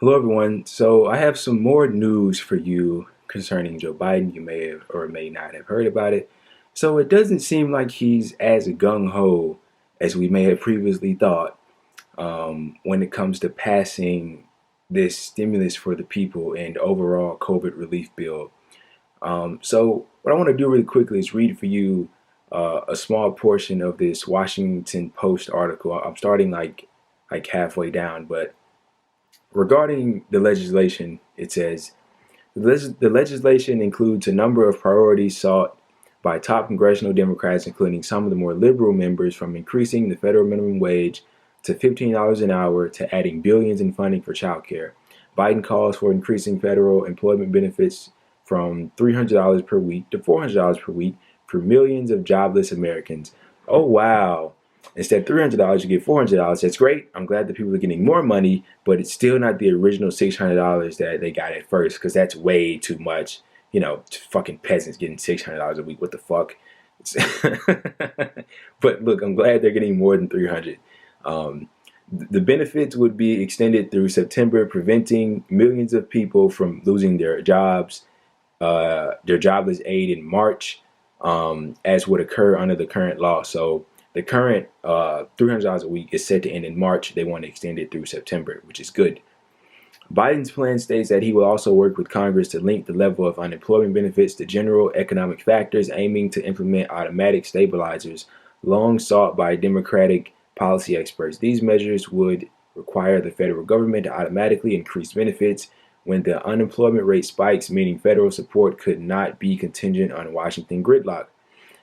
Hello, everyone. So I have some more news for you concerning Joe Biden. You may have or may not have heard about it. So it doesn't seem like he's as gung-ho as we may have previously thought when it comes to passing this stimulus for the people and overall COVID relief bill. So what I want to do really quickly is read for you a small portion of this Washington Post article. I'm starting like halfway down, but regarding the legislation, it says the legislation includes a number of priorities sought by top congressional Democrats, including some of the more liberal members, from increasing the federal minimum wage to $15 an hour to adding billions in funding for childcare. Biden calls for increasing federal employment benefits from $300 per week to $400 per week for millions of jobless Americans. Oh, wow. Instead of $300, you get $400. That's great. I'm glad that people are getting more money, but it's still not the original $600 that they got at first, because that's way too much. You know, fucking peasants getting $600 a week. What the fuck? But look, I'm glad they're getting more than 300. The benefits would be extended through September, preventing millions of people from losing their jobs, their jobless aid in March, as would occur under the current law. So the current $300 a week is set to end in March. They want to extend it through September, which is good. Biden's plan states that he will also work with Congress to link the level of unemployment benefits to general economic factors, aiming to implement automatic stabilizers long sought by Democratic policy experts. These measures would require the federal government to automatically increase benefits when the unemployment rate spikes, meaning federal support could not be contingent on Washington gridlock.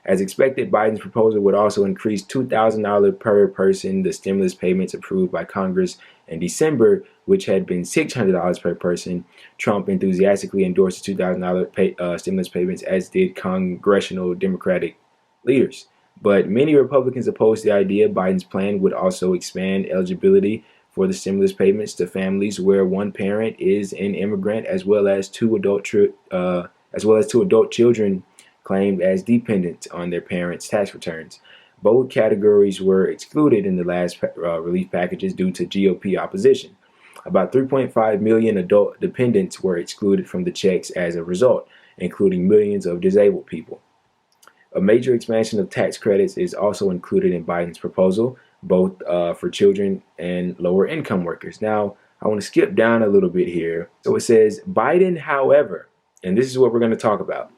As expected, Biden's proposal would also increase $2,000 per person the stimulus payments approved by Congress in December, which had been $600 per person. Trump enthusiastically endorsed the $2,000 stimulus payments, as did congressional Democratic leaders. But many Republicans opposed the idea. Biden's plan would also expand eligibility for the stimulus payments to families where one parent is an immigrant, as well as two adult children claimed as dependents on their parents' tax returns. Both categories were excluded in the last relief packages due to GOP opposition. About 3.5 million adult dependents were excluded from the checks as a result, including millions of disabled people. A major expansion of tax credits is also included in Biden's proposal, both for children and lower income workers. Now, I want to skip down a little bit here. So it says, Biden, however, and this is what we're going to talk about,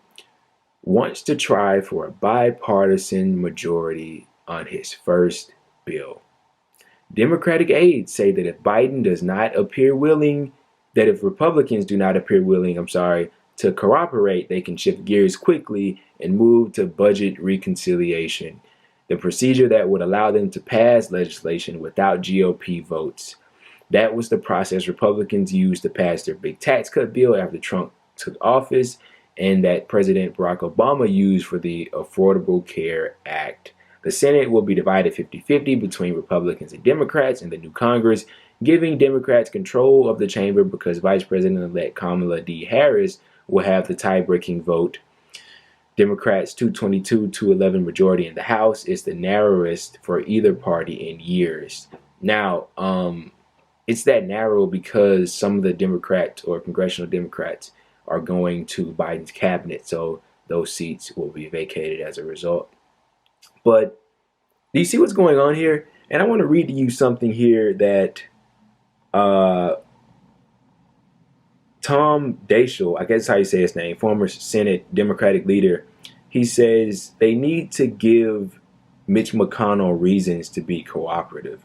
wants to try for a bipartisan majority on his first bill. Democratic aides say that if Republicans do not appear willing, to cooperate, they can shift gears quickly and move to budget reconciliation, the procedure that would allow them to pass legislation without GOP votes. That was the process Republicans used to pass their big tax cut bill after Trump took office, and that President Barack Obama used for the Affordable Care Act. The Senate will be divided 50-50 between Republicans and Democrats in the new Congress, giving Democrats control of the chamber because Vice President-elect Kamala D. Harris will have the tie-breaking vote. Democrats 222-211 majority in the House is the narrowest for either party in years. Now, it's that narrow because some of the Democrats or congressional Democrats are going to Biden's cabinet, so those seats will be vacated as a result. But do you see what's going on here? And I want to read to you something here that Tom Daschle, I guess how you say his name, former Senate Democratic leader, he says they need to give Mitch McConnell reasons to be cooperative.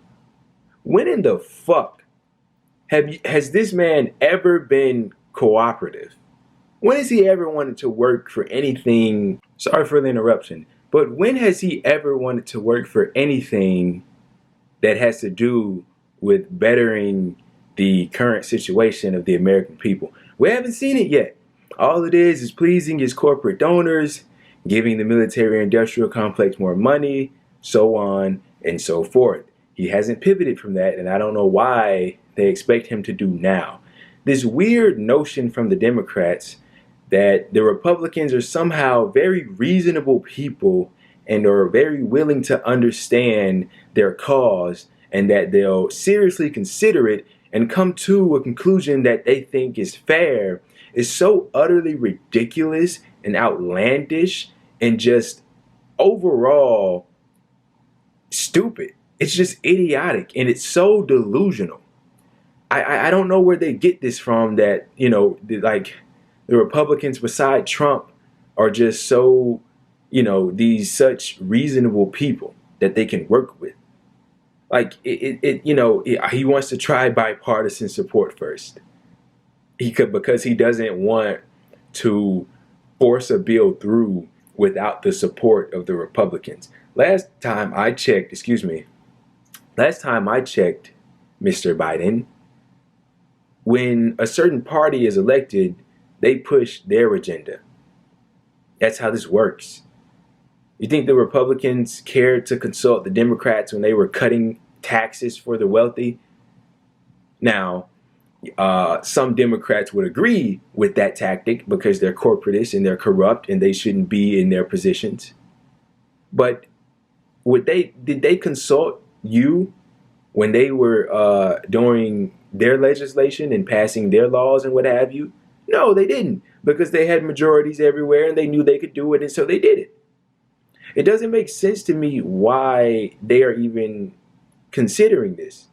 When in the fuck has this man ever been cooperative? When has he ever wanted to work for anything? Sorry for the interruption, but when has he ever wanted to work for anything that has to do with bettering the current situation of the American people? We haven't seen it yet. All it is pleasing his corporate donors, giving the military-industrial complex more money, so on and so forth. He hasn't pivoted from that, and I don't know why they expect him to do now. This weird notion from the Democrats that the Republicans are somehow very reasonable people and are very willing to understand their cause, and that they'll seriously consider it and come to a conclusion that they think is fair is so utterly ridiculous and outlandish and just overall stupid. It's just idiotic and it's so delusional. I don't know where they get this from that, like the Republicans beside Trump are just so, these such reasonable people that they can work with. Like he wants to try bipartisan support first. He could, because he doesn't want to force a bill through without the support of the Republicans. Last time I checked, Mr. Biden, when a certain party is elected, they push their agenda. That's how this works. You think the Republicans cared to consult the Democrats when they were cutting taxes for the wealthy? Now, some Democrats would agree with that tactic because they're corporatists and they're corrupt and they shouldn't be in their positions. But did they consult you when they were doing their legislation and passing their laws and what have you? No, they didn't, because they had majorities everywhere and they knew they could do it, and so they did it. It doesn't make sense to me why they are even considering this.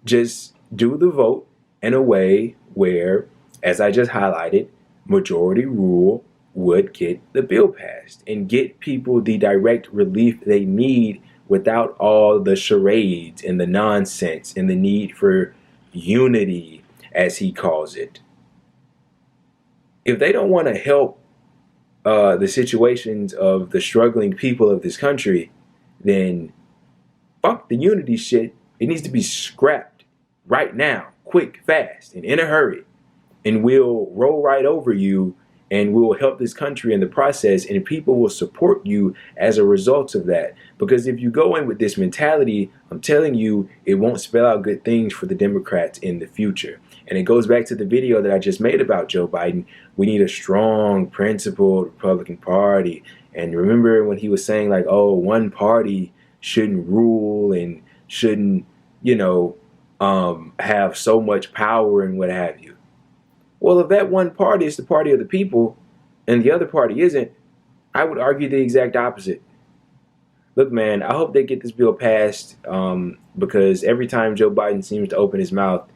Just do the vote in a way where, as I just highlighted, majority rule would get the bill passed and get people the direct relief they need without all the charades and the nonsense and the need for unity, as he calls it. If they don't want to help the situations of the struggling people of this country, then fuck the unity shit. It needs to be scrapped right now, quick, fast, and in a hurry. And we'll roll right over you and we'll help this country in the process, and people will support you as a result of that. Because if you go in with this mentality, I'm telling you, it won't spell out good things for the Democrats in the future. And it goes back to the video that I just made about Joe Biden. We need a strong, principled Republican Party. And remember when he was saying like, oh, one party shouldn't rule and shouldn't, have so much power and what have you. Well, if that one party is the party of the people and the other party isn't, I would argue the exact opposite. Look, man, I hope they get this bill passed because every time Joe Biden seems to open his mouth,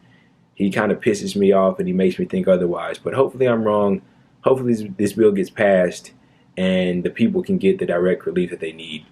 he kind of pisses me off and he makes me think otherwise. But hopefully I'm wrong. Hopefully this bill gets passed and the people can get the direct relief that they need.